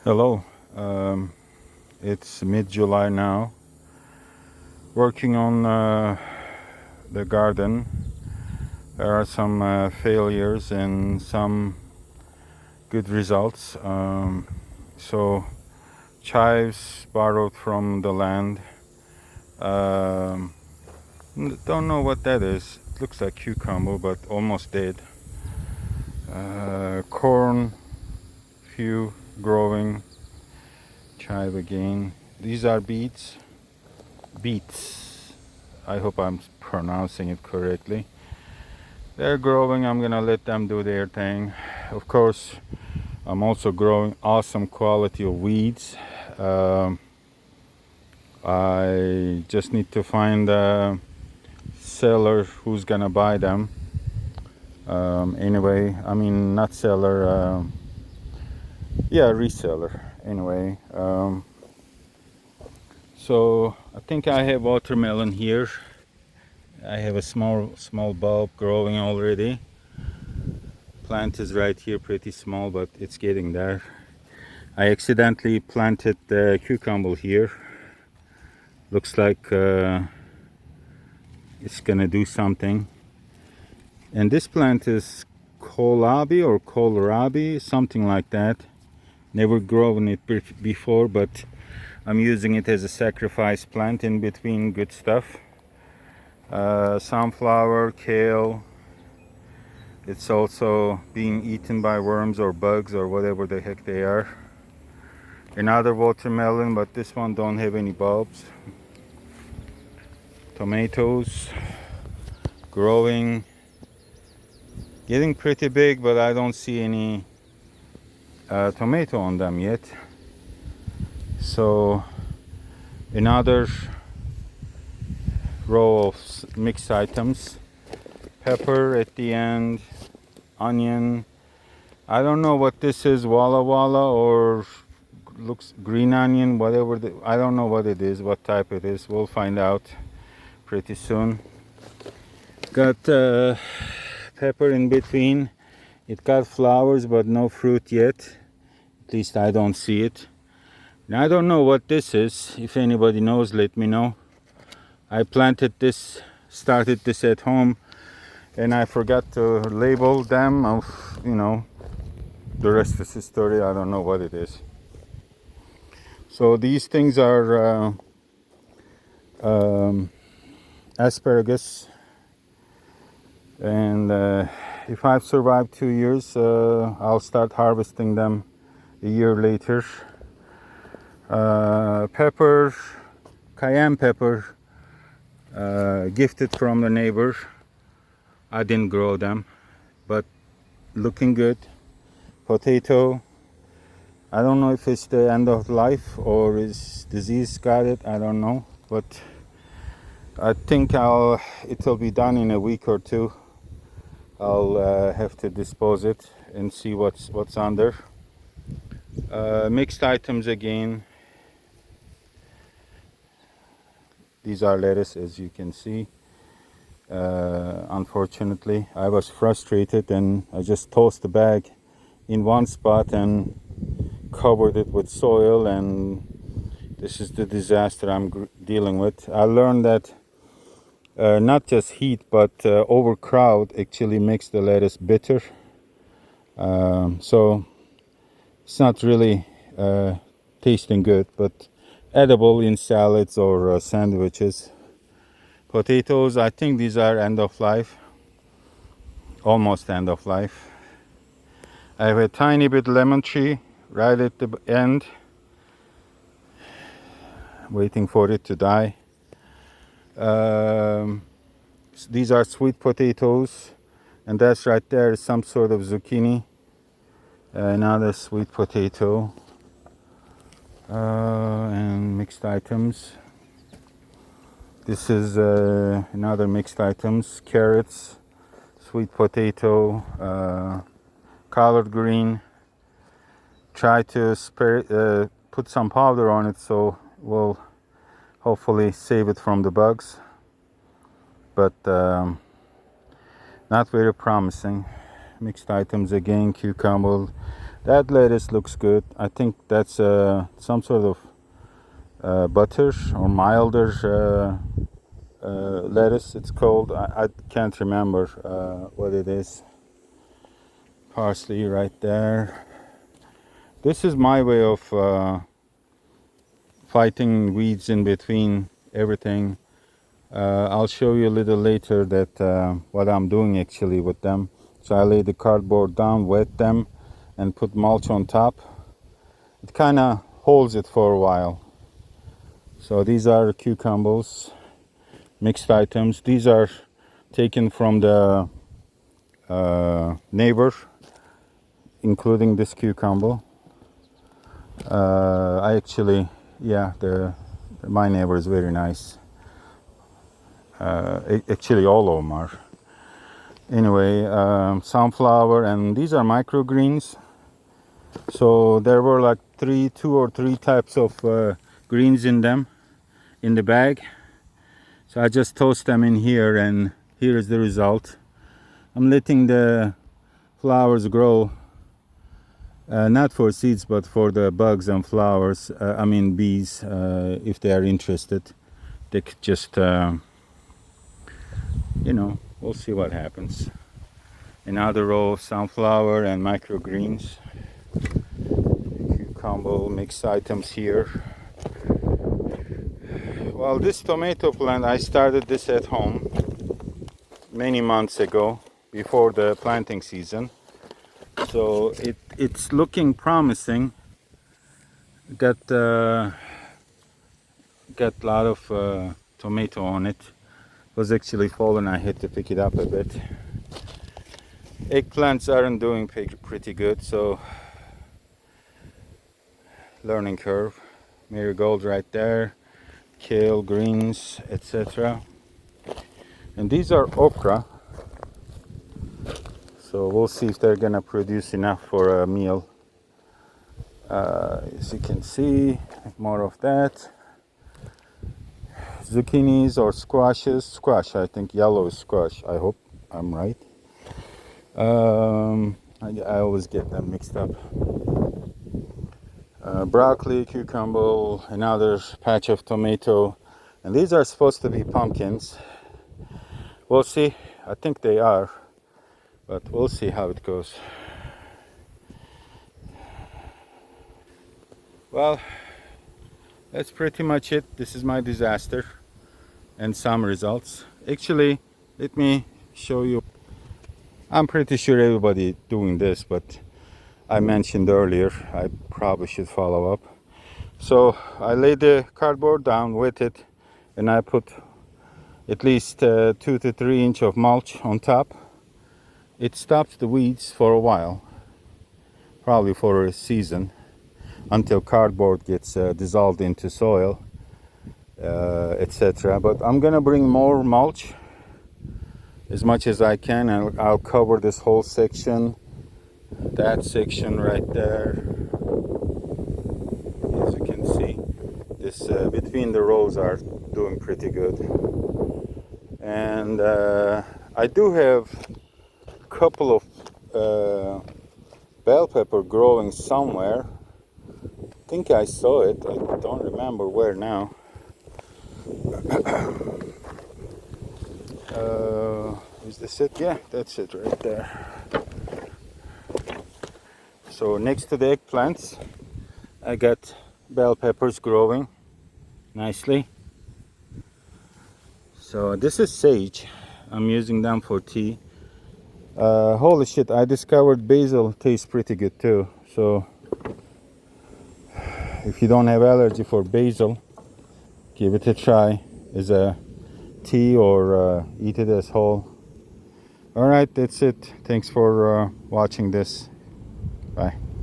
Hello, um, it's mid-July now. Working on the garden. There are some failures and some good results. So chives borrowed from the land. Um, don't know what that is. It looks like cucumber, but almost dead. Corn, few growing. Chive again. These are beets. Beets. I hope I'm pronouncing it correctly. They're growing. I'm gonna let them do their thing. Of course, I'm also growing awesome quality of weeds. Um, I just need to find a seller who's gonna buy them. Anyway, I mean, not seller, yeah, reseller. Anyway, so I think I have watermelon here. I have a small bulb growing already. Plant is right here, pretty small, but it's getting there. I accidentally planted the cucumber here. Looks like it's gonna do something. And this plant is kohlrabi or kohlrabi, something like that. Never grown it before, but I'm using it as a sacrifice plant in between good stuff. Sunflower, kale. It's also being eaten by worms or bugs or whatever the heck they are. Another watermelon, but this one don't have any bulbs. Tomatoes growing, getting pretty big, but I don't see any tomato on them yet. So another row of mixed items. Pepper at the end, onion. I don't know what this is, Walla Walla or looks green onion, whatever. I don't know what it is, what type it is. We'll find out pretty soon. Got pepper in between. It got flowers but no fruit yet. At least I don't see it. Now I don't know what this is. If anybody knows, let me know. I planted this, started this at home, and I forgot to label them. The rest is history. I don't know what it is. So these things are asparagus, and if I've survived 2 years, I'll start harvesting them a year later. Pepper, cayenne pepper, gifted from the neighbor. I didn't grow them, but looking good. Potato. I don't know if it's the end of life or is disease got it. I don't know, but I think it'll be done in a week or two. I'll have to dispose it and see what's under. Mixed items again. These are lettuce, as you can see. Unfortunately, I was frustrated and I just tossed the bag in one spot and covered it with soil, and this is the disaster I'm dealing with. I learned that not just heat but overcrowd actually makes the lettuce bitter. So it's not really tasting good, but edible in salads or sandwiches. Potatoes, I think these are end of life, almost end of life. I have a tiny bit lemon tree right at the end, waiting for it to die. These are sweet potatoes, and that's right there is some sort of zucchini. Another sweet potato, and mixed items. This is another mixed items: carrots, sweet potato, collard green. Try to put some powder on it so we'll hopefully save it from the bugs, but not very promising. Mixed items again: cucumber, That lettuce looks good. I think that's some sort of butter or milder lettuce it's called. I can't remember what it is. Parsley right there. This is my way of fighting weeds in between everything. I'll show you a little later that what I'm doing actually with them. So I lay the cardboard down, wet them, and put mulch on top. It kind of holds it for a while. So these are cucumbers, mixed items. These are taken from the neighbor, including this cucumber. I actually, yeah, my neighbor is very nice. Actually, all of them are. Anyway, sunflower, and these are microgreens. So there were like two or three types of greens in them, in the bag. So I just toast them in here, and here is the result. I'm letting the flowers grow, not for seeds, but for the bugs and flowers. I mean bees, if they are interested. They could just, we'll see what happens. Another row of sunflower and microgreens. Cucumber mixed items here. Well, this tomato plant, I started this at home many months ago, before the planting season. So it's looking promising. Got a lot of tomato on it. It was actually fallen. I had to pick it up a bit. Eggplants aren't doing pretty good, so learning curve. Marigold right there, kale, greens, etc. And these are okra, so we'll see if they're gonna produce enough for a meal. As you can see, more of that. Zucchinis or squashes. Squash, I think yellow is squash. I hope I'm right. I always get them mixed up. Broccoli, cucumber, another patch of tomato, and these are supposed to be pumpkins. We'll see. I think they are, but we'll see how it goes. Well, that's pretty much it. This is my disaster and some results. Actually, let me show you. I'm pretty sure everybody doing this, but I mentioned earlier I probably should follow up. So I laid the cardboard down with it, and I put at least 2 to 3 inch of mulch on top. It stops the weeds for a while, probably for a season, until cardboard gets dissolved into soil, etc. But I'm gonna bring more mulch as much as I can, and I'll cover this whole section, that section right there. As you can see, this between the rows are doing pretty good. And I do have a couple of bell pepper growing somewhere. I think I saw it. I don't remember where now. Is this it? Yeah, that's it right there. So next to the eggplants, I got bell peppers growing nicely. So this is sage. I'm using them for tea. Holy shit, I discovered basil tastes pretty good too. So if you don't have allergy for basil, give it a try as a tea or eat it as whole. All right, that's it. Thanks for watching this. Bye.